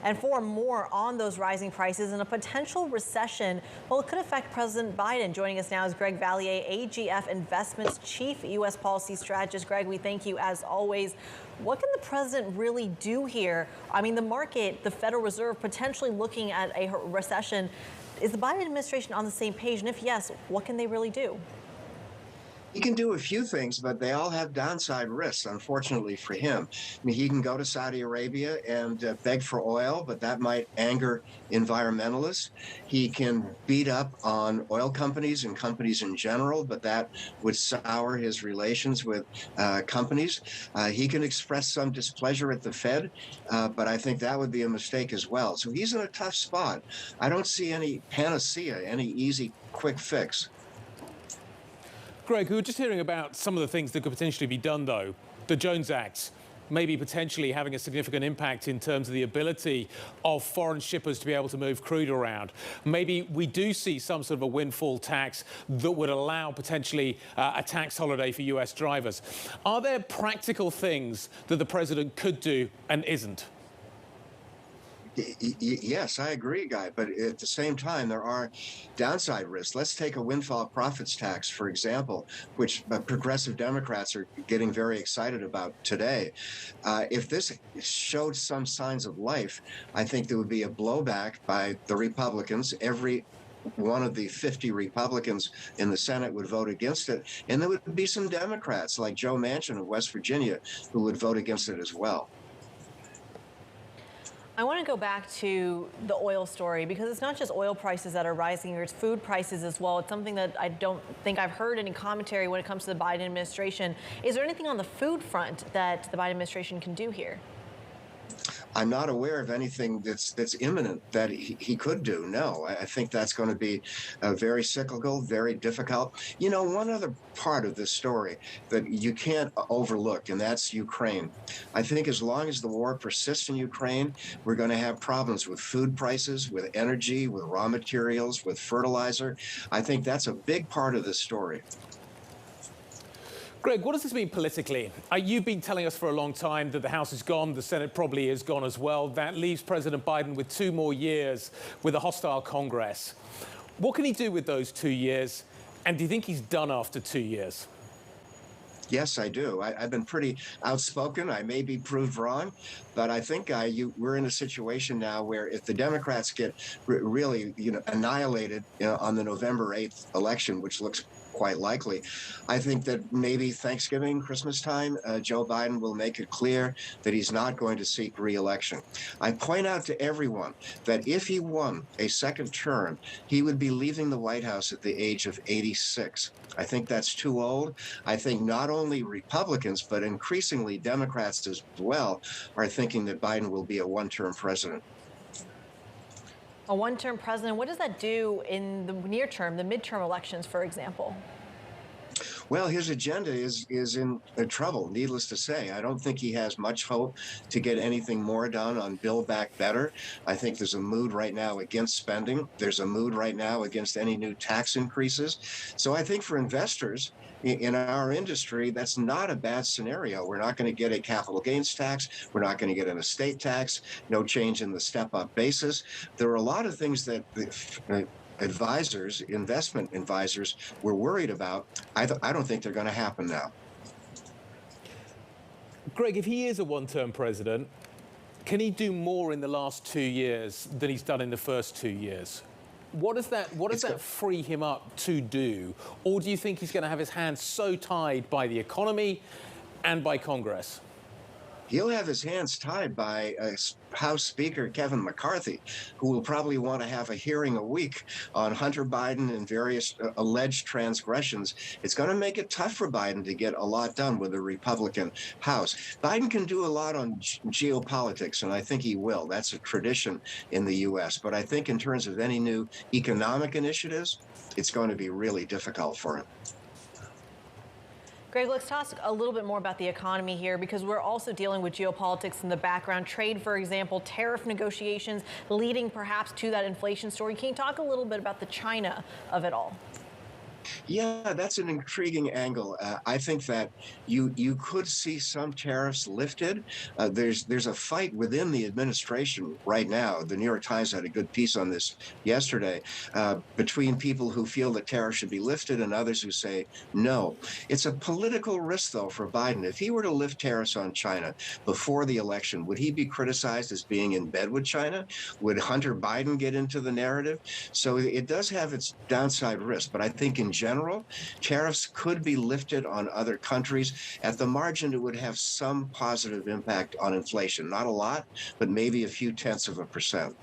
And for more on those rising prices and a potential recession, well, it could affect President Biden. Joining us now is Greg Vallier, AGF Investments Chief U.S. Policy Strategist. Greg, we thank you as always. What can the president really do here? I mean, the market, the Federal Reserve, potentially looking at a recession. Is the Biden administration on the same page? And if yes, what can they really do? He can do a few things, but they all have downside risks, unfortunately for him. I mean, he can go to Saudi Arabia and beg for oil, but that might anger environmentalists. He can beat up on oil companies and companies in general, but that would sour his relations with companies. He can express some displeasure at the Fed, but I think that would be a mistake as well. So he's in a tough spot. I don't see any panacea, any easy, quick fix. Greg, we were just hearing about some of the things that could potentially be done, though. The Jones Act, maybe potentially having a significant impact in terms of the ability of foreign shippers to be able to move crude around. Maybe we do see some sort of a windfall tax that would allow potentially a tax holiday for US drivers. Are there practical things that the president could do and isn't? Yes, I agree, Guy. But at the same time, there are downside risks. Let's take a windfall profits tax, for example, which progressive Democrats are getting very excited about today. If this showed some signs of life, I think there would be a blowback by the Republicans. Every one of the 50 Republicans in the Senate would vote against it. And there would be some Democrats like Joe Manchin of West Virginia who would vote against it as well. I want to go back to the oil story because it's not just oil prices that are rising, it's food prices as well. It's something that I don't think I've heard any commentary when it comes to the Biden administration. Is there anything on the food front that the Biden administration can do here? I'm not aware of anything that's imminent that he could do. No, I think that's going to be very cyclical, very difficult. You know, one other part of this story that you can't overlook, and that's Ukraine. I think as long as the war persists in Ukraine, we're going to have problems with food prices, with energy, with raw materials, with fertilizer. I think that's a big part of this story. Greg, what does this mean politically? You've been telling us for a long time that the House is gone, the Senate probably is gone as well. That leaves President Biden with 2 more years with a hostile Congress. What can he do with those 2 years? And do you think he's done after 2 years? Yes, I do. I've been pretty outspoken. I may be proved wrong, but I think we're in a situation now where if the Democrats get really, annihilated on the November 8th election, which looks quite likely, I think that maybe Thanksgiving, Christmas time, Joe Biden will make it clear that he's not going to seek re-election. I point out to everyone that if he won a second term, he would be leaving the White House at the age of 86. I think that's too old. I think not only Republicans, but increasingly Democrats as well are thinking that Biden will be a one-term president. A one-term president, what does that do in the near term, the midterm elections, for example? Well, his agenda is in trouble, needless to say. I don't think he has much hope to get anything more done on Build Back Better. I think there's a mood right now against spending. There's a mood right now against any new tax increases. So I think for investors in our industry, that's not a bad scenario. We're not going to get a capital gains tax. We're not going to get an estate tax. No change in the step-up basis. There are a lot of things that advisors, investment advisors, were worried about. I don't think they're going to happen now. Greg, if he is a one-term president, can he do more in the last 2 years than he's done in the first 2 years? What does that free him up to do? Or do you think he's going to have his hands so tied by the economy and by Congress? He'll have his hands tied by House Speaker Kevin McCarthy, who will probably want to have a hearing a week on Hunter Biden and various alleged transgressions. It's going to make it tough for Biden to get a lot done with the Republican House. Biden can do a lot on geopolitics, and I think he will. That's a tradition in the U.S. But I think in terms of any new economic initiatives, it's going to be really difficult for him. Greg, let's talk a little bit more about the economy here because we're also dealing with geopolitics in the background. Trade, for example, tariff negotiations leading perhaps to that inflation story. Can you talk a little bit about the China of it all? Yeah, that's an intriguing angle. I think that you could see some tariffs lifted. There's a fight within the administration right now. The New York Times had a good piece on this yesterday, between people who feel that tariffs should be lifted and others who say no. It's a political risk, though, for Biden. If he were to lift tariffs on China before the election, would he be criticized as being in bed with China? Would Hunter Biden get into the narrative? So it does have its downside risk, but I think in general, tariffs could be lifted on other countries. At the margin, it would have some positive impact on inflation. Not a lot, but maybe a few tenths of a percent.